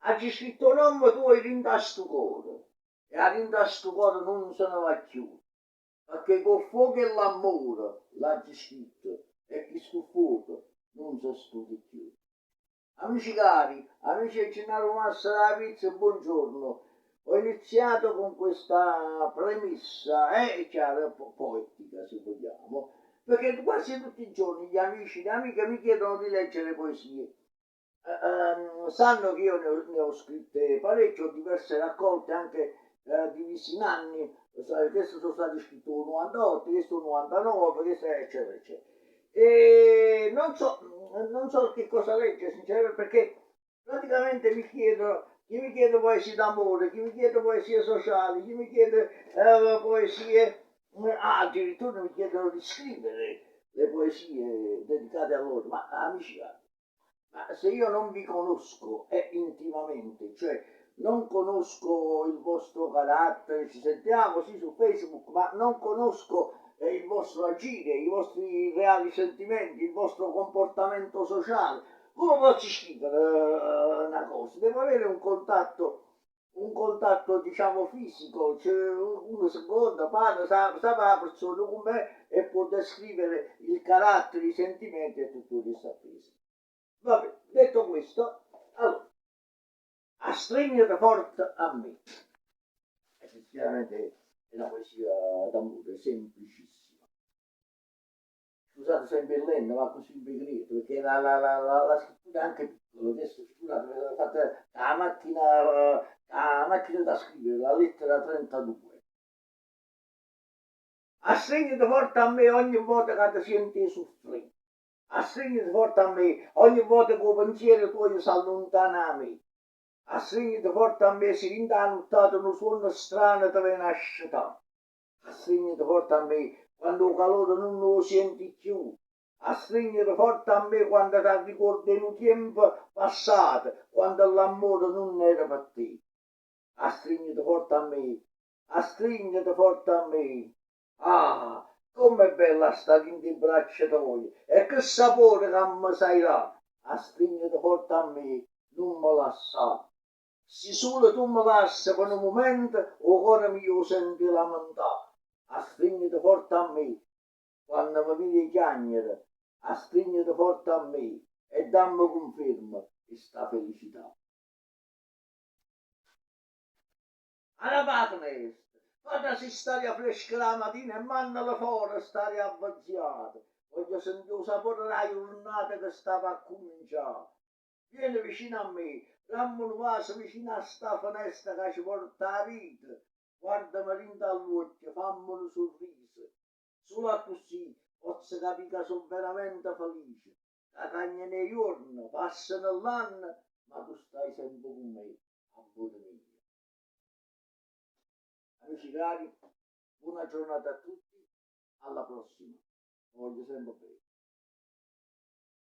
Hai scritto nome tu e rintasto cuore. E a rintasto cuore non se ne va più. Perché col fuoco e l'amore l'hai scritto. E chi sul fuoco non si studi più. Amici cari, amici del Gennaro Massa Pizza, buongiorno. Ho iniziato con questa premessa, è chiaro, poetica se vogliamo, perché quasi tutti i giorni gli amici e le amiche mi chiedono di leggere poesie. Sanno che io ne ho scritte parecchie, ho diverse raccolte anche divisi in anni, questo sono stati scritti 98, questo 99, questo eccetera eccetera. E non so che cosa leggere sinceramente perché praticamente chi mi chiede poesie d'amore, chi mi chiede poesie sociali, chi mi chiede poesie, addirittura mi chiedono di scrivere le poesie dedicate a loro, ma amici, ma se io non vi conosco intimamente, cioè non conosco il vostro carattere, ci sentiamo sì su Facebook, ma non conosco il vostro agire, i vostri reali sentimenti, il vostro comportamento sociale, come posso scrivere una cosa? Devo avere un contatto diciamo fisico, cioè uno secondo, parla, sa la persona come e può descrivere il carattere, i sentimenti e tutto il resto appeso. Vabbè, detto questo, allora, a stringere forte a me. Effettivamente è una poesia d'amore semplicissima. Scusate sempre il lento, ma così impegnato, perché la scrittura è anche piccola, adesso scusate, l'ho fatta la macchina da scrivere, la lettera 32. A stringere forte a me ogni volta che ti senti soffrire. A stringere forte a me ogni volta che il pensiero tuo si allontana a me. A stringere forte a me si rinda un suono strano dove nasce da. A stringere forte a me quando il calore non lo senti più. A stringere forte a me quando ti ricordi un tempo passato, quando l'amore non era per te. A stringere forte a me, a stringere forte a me. Ah, com'è bella stare in te braccia tue, e che sapore che mi sai là. A stringere forte a me, non mi lasciare. Se solo tu mi lasci per un momento, il cuore mio senti lamentare. A stringere forte a me, quando mi vedi chiagnere, a stringere forte a me e dammi conferma questa felicità. Alla patria, quando si stare fresca la mattina e mandala fuori stare abbazziato. Voglio sentire il sapore della giornata che stava a cominciare. Vieni vicino a me, dammi un vaso vicino a sta finestra che ci porta la vita. Guardami rinda all'occhio, fammi un sorriso. Solo così posso capire che sono veramente felice. La cagna nei giorni, passano l'anno, ma tu stai sempre con me, amore mio. Amici cari, buona giornata a tutti, alla prossima. Voglio sempre bene.